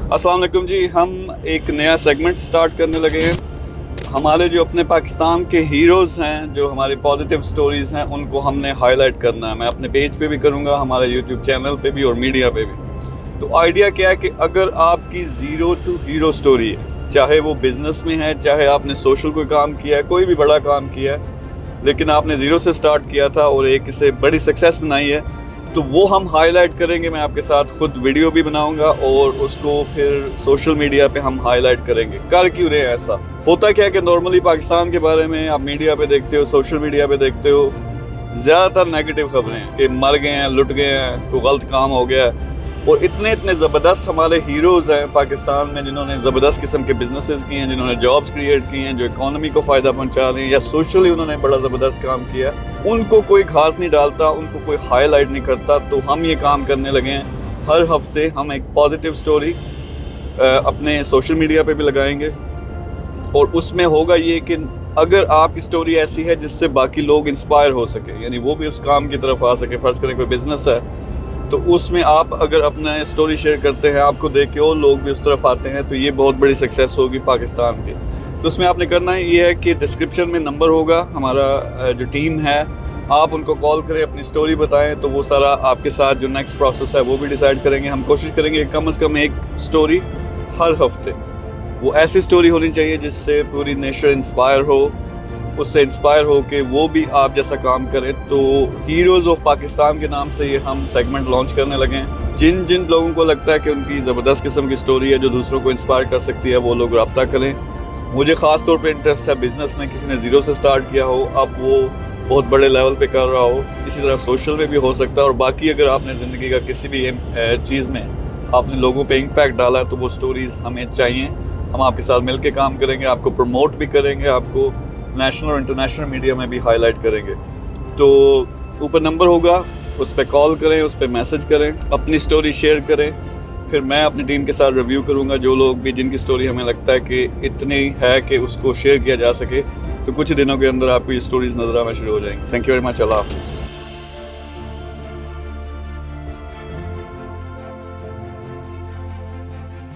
अस्सलाम वालेकुम जी। हम एक नया सेगमेंट स्टार्ट करने लगे हैं। हमारे जो अपने पाकिस्तान के हीरोज़ हैं, जो हमारी पॉजिटिव स्टोरीज़ हैं, उनको हमने हाईलाइट करना है। मैं अपने पेज पे भी करूँगा, हमारे यूट्यूब चैनल पे भी और मीडिया पे भी। तो आइडिया क्या है कि अगर आपकी ज़ीरो टू हीरो स्टोरी है, चाहे वो बिज़नेस में है, चाहे आपने सोशल कोई काम किया है, कोई भी बड़ा काम किया है, लेकिन आपने ज़ीरो से स्टार्ट किया था और एक इसे बड़ी सक्सेस बनाई है, तो वो हम हाईलाइट करेंगे। मैं आपके साथ खुद वीडियो भी बनाऊंगा और उसको फिर सोशल मीडिया पे हम हाईलाइट करेंगे। कर क्यों रहे हैं ऐसा? होता क्या है कि नॉर्मली पाकिस्तान के बारे में आप मीडिया पे देखते हो, सोशल मीडिया पे देखते हो, ज़्यादातर नेगेटिव खबरें हैं कि मर गए हैं, लुट गए हैं, कोई गलत काम हो गया है। और इतने इतने ज़बरदस्त हमारे हीरोज़ हैं पाकिस्तान में, जिन्होंने ज़बरदस्त किस्म के बिजनेसेस किए हैं, जिन्होंने जॉब्स क्रिएट किए हैं, जो इकोनॉमी को फ़ायदा पहुंचा रहे हैं या सोशली उन्होंने बड़ा ज़बरदस्त काम किया। उनको कोई घास नहीं डालता, उनको कोई हाईलाइट नहीं करता। तो हम ये काम करने लगे हैं। हर हफ्ते हम एक पॉजिटिव स्टोरी अपने सोशल मीडिया पे भी लगाएंगे और उसमें होगा ये कि अगर आपकी स्टोरी ऐसी है जिससे बाकी लोग इंस्पायर हो सके, यानी वो भी उस काम की तरफ आ सके। फ़र्ज़ करें कोई बिज़नेस है तो उसमें आप अगर अपना स्टोरी शेयर करते हैं, आपको देख के और लोग भी उस तरफ आते हैं, तो ये बहुत बड़ी सक्सेस होगी पाकिस्तान की। तो उसमें आपने करना है ये है कि डिस्क्रिप्शन में नंबर होगा, हमारा जो टीम है, आप उनको कॉल करें, अपनी स्टोरी बताएं, तो वो सारा आपके साथ जो नेक्स्ट प्रोसेस है वो भी डिसाइड करेंगे। हम कोशिश करेंगे कम से कम एक स्टोरी हर हफ्ते, वो ऐसी स्टोरी होनी चाहिए जिससे पूरी नेशन इंस्पायर हो, उससे इंस्पायर हो कि वो भी आप जैसा काम करें। तो हीरोज़ ऑफ पाकिस्तान के नाम से ये हम सेगमेंट लॉन्च करने लगे हैं। जिन जिन लोगों को लगता है कि उनकी ज़बरदस्त किस्म की स्टोरी है जो दूसरों को इंस्पायर कर सकती है, वो लोग रब्ता करें। मुझे ख़ास तौर पे इंटरेस्ट है बिज़नेस में, किसी ने ज़ीरो से स्टार्ट किया हो, अब वो बहुत बड़े लेवल पे कर रहा हो। इसी तरह सोशल में भी हो सकता है। और बाकी अगर आपने ज़िंदगी का किसी भी चीज़ में आपने लोगों पे इम्पैक्ट डाला है, तो वो स्टोरीज़ हमें चाहिए। हम आपके साथ मिल के काम करेंगे, आपको प्रमोट भी करेंगे, आपको नेशनल और इंटरनेशनल मीडिया में भी हाईलाइट करेंगे। तो ऊपर नंबर होगा, उस पर कॉल करें, उस पर मैसेज करें, अपनी स्टोरी शेयर करें। फिर मैं अपनी टीम के साथ रिव्यू करूंगा। जो लोग भी जिनकी स्टोरी हमें लगता है कि इतनी है कि उसको शेयर किया जा सके, तो कुछ दिनों के अंदर आपको ये स्टोरीज नजर आना शुरू हो जाएंगी। Thank you very much. अल्लाह हाफ़िज़।